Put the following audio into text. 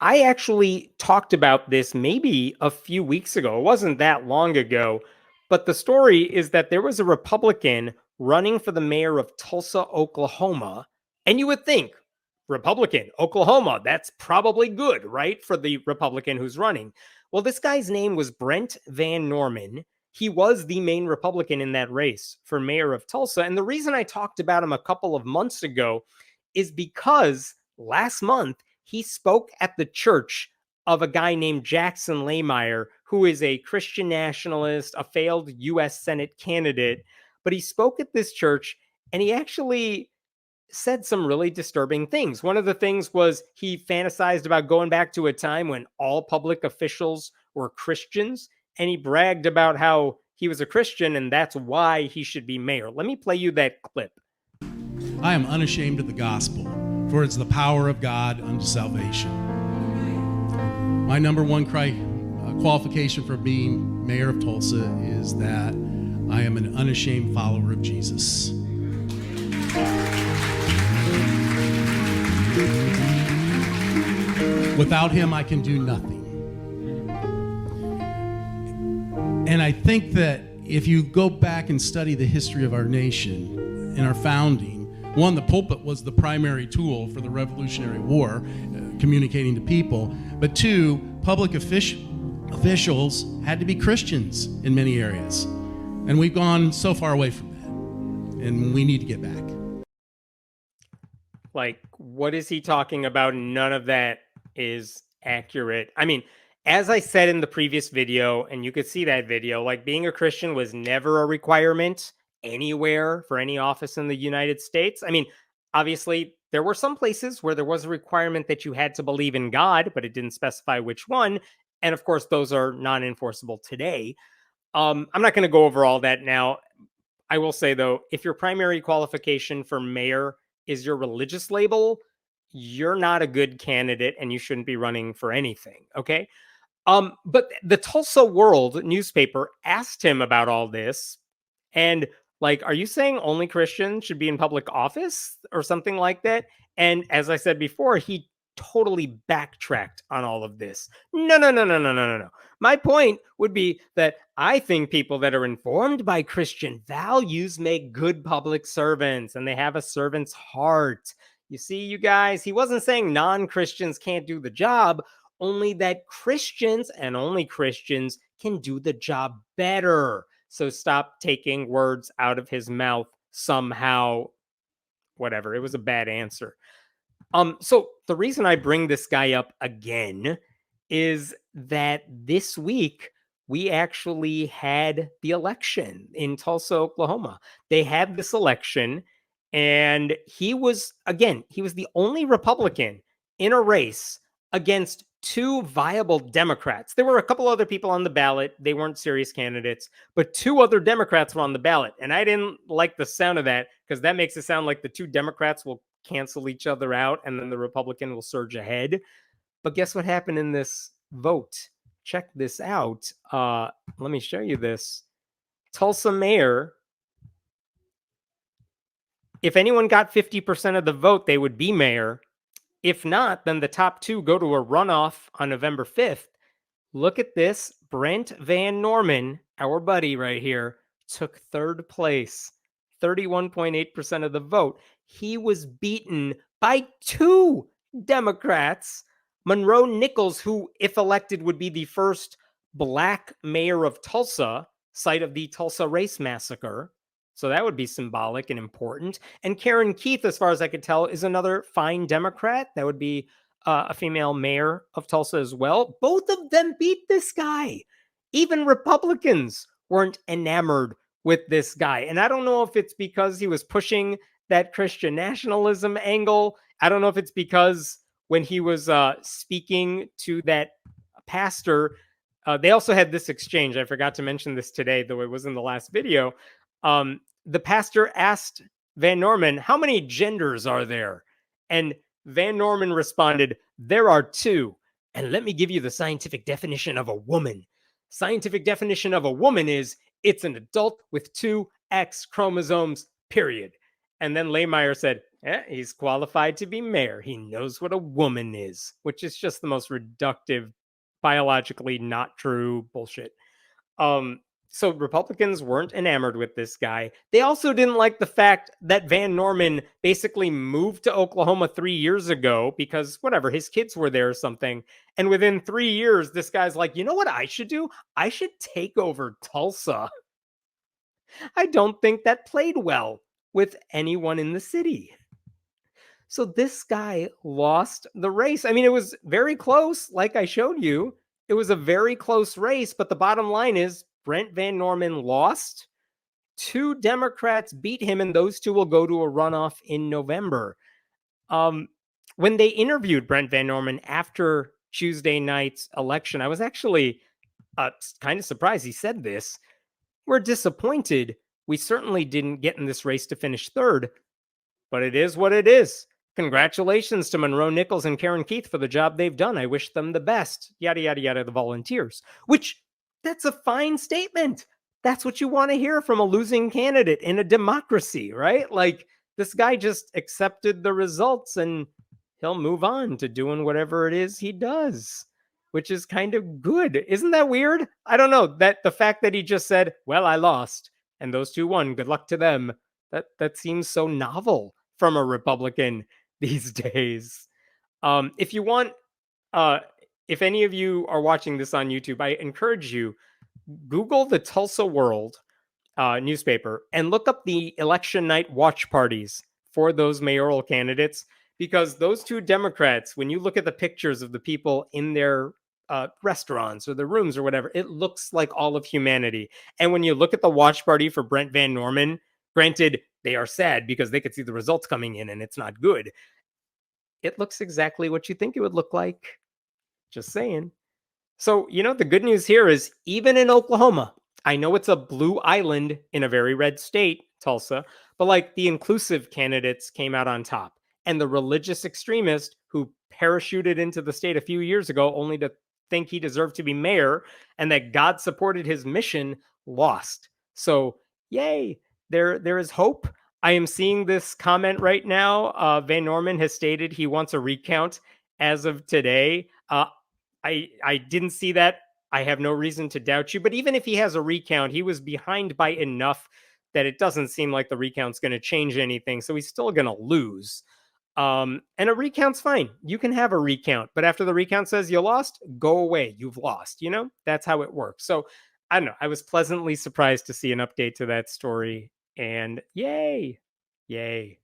I actually talked about this maybe a few weeks ago. It wasn't that long ago. But the story is that there was a Republican running for the mayor of Tulsa, Oklahoma. And you would think, Republican, Oklahoma, that's probably good, right? For the Republican who's running. Well, this guy's name was Brent VanNorman. He was the main Republican in that race for mayor of Tulsa. And the reason I talked about him a couple of months ago is because last month he spoke at the church of a guy named Jackson Laymeyer, who is a Christian nationalist, a failed US Senate candidate. But he spoke at this church and he actually said some really disturbing things. One of the things was he fantasized about going back to a time when all public officials were Christians, and he bragged about how he was a Christian and that's why he should be mayor. Let me play you that clip. I am unashamed of the gospel, for it's the power of God unto salvation. My number one qualification for being mayor of Tulsa is that I am an unashamed follower of Jesus. Without him, I can do nothing. And I think that if you go back and study the history of our nation and our founding, one, the pulpit was the primary tool for the Revolutionary War, communicating to people. But two, public officials had to be Christians in many areas. And we've gone so far away from that. And we need to get back. Like, what is he talking about? None of that is accurate. I mean, as I said in the previous video, and you could see that video, like being a Christian was never a requirement anywhere for any office in the United States. I mean, obviously, there were some places where there was a requirement that you had to believe in God, but it didn't specify which one. And of course, those are non-enforceable today. I'm not going to go over all that now. I will say, though, if your primary qualification for mayor is your religious label, you're not a good candidate and you shouldn't be running for anything. Okay. But the Tulsa World newspaper asked him about all this. And like, are you saying only Christians should be in public office or something like that? And as I said before, he totally backtracked on all of this. No. My point would be that I think people that are informed by Christian values make good public servants and they have a servant's heart. You see, you guys, he wasn't saying non-Christians can't do the job, only that Christians and only Christians can do the job better. So stop taking words out of his mouth somehow. Whatever. It was a bad answer. So the reason I bring this guy up again is that this week we actually had the election in Tulsa, Oklahoma. They had this election, and he was the only Republican in a race against two viable Democrats. There were a couple other people on the ballot. They weren't serious candidates, but two other Democrats were on the ballot. And I didn't like the sound of that because that makes it sound like the two Democrats will cancel each other out and then the Republican will surge ahead. But guess what happened in this vote? Check this out. Let me show you this. Tulsa mayor, if anyone got 50% of the vote, they would be mayor. If not, then the top two go to a runoff on November 5th. Look at this. Brent VanNorman, our buddy right here, took third place, 31.8% of the vote. He was beaten by two Democrats, Monroe Nichols, who, if elected, would be the first Black mayor of Tulsa, site of the Tulsa Race Massacre. So that would be symbolic and important. And Karen Keith, as far as I could tell, is another fine Democrat. That would be a female mayor of Tulsa as well. Both of them beat this guy. Even Republicans weren't enamored with this guy. And I don't know if it's because he was pushing that Christian nationalism angle. I don't know if it's because when he was speaking to that pastor, they also had this exchange. I forgot to mention this today, though it was in the last video. The pastor asked VanNorman, how many genders are there? And VanNorman responded, there are two. And let me give you the scientific definition of a woman. Scientific definition of a woman is it's an adult with two X chromosomes, period. And then Laymeyer said, Yeah, he's qualified to be mayor. He knows what a woman is, which is just the most reductive, biologically not true bullshit. Um, so Republicans weren't enamored with this guy. They also didn't like the fact that VanNorman basically moved to Oklahoma 3 years ago because whatever, his kids were there or something. And within 3 years, this guy's like, you know what I should do? I should take over Tulsa. I don't think that played well with anyone in the city. So this guy lost the race. I mean, it was very close, like I showed you. It was a very close race, but the bottom line is Brent VanNorman lost. Two Democrats beat him, and those two will go to a runoff in November. Um, when they interviewed Brent VanNorman after Tuesday night's election, I was actually kind of surprised he said this. We're disappointed. We certainly didn't get in this race to finish third, but it is what it is. Congratulations to Monroe Nichols and Karen Keith for the job they've done. I wish them the best. Yada, yada, yada, the volunteers. Which, that's a fine statement. That's what you want to hear from a losing candidate in a democracy, right? Like, this guy just accepted the results and he'll move on to doing whatever it is he does, which is kind of good. Isn't that weird? I don't know. That the fact that he just said, well, I lost and those two won. Good luck to them. That seems so novel from a Republican these days. If you want, uh, if any of you are watching this on YouTube, I encourage you Google the Tulsa World newspaper and look up the election night watch parties for those mayoral candidates, because those two Democrats, when you look at the pictures of the people in their restaurants or their rooms or whatever, it looks like all of humanity. And when you look at the watch party for Brent VanNorman, granted, they are sad because they could see the results coming in and it's not good. It looks exactly what you think it would look like. Just saying. So, the good news here is even in Oklahoma, I know it's a blue island in a very red state, Tulsa, but like the inclusive candidates came out on top. And the religious extremist who parachuted into the state a few years ago only to think he deserved to be mayor and that God supported his mission lost. So, yay, there is hope. I am seeing this comment right now. VanNorman has stated he wants a recount as of today. I didn't see that. I have no reason to doubt you. But even if he has a recount, he was behind by enough that it doesn't seem like the recount's going to change anything. So he's still going to lose. And a recount's fine. You can have a recount, but after the recount says you lost, go away. You've lost. That's how it works. So I don't know. I was pleasantly surprised to see an update to that story. And yay. Yay.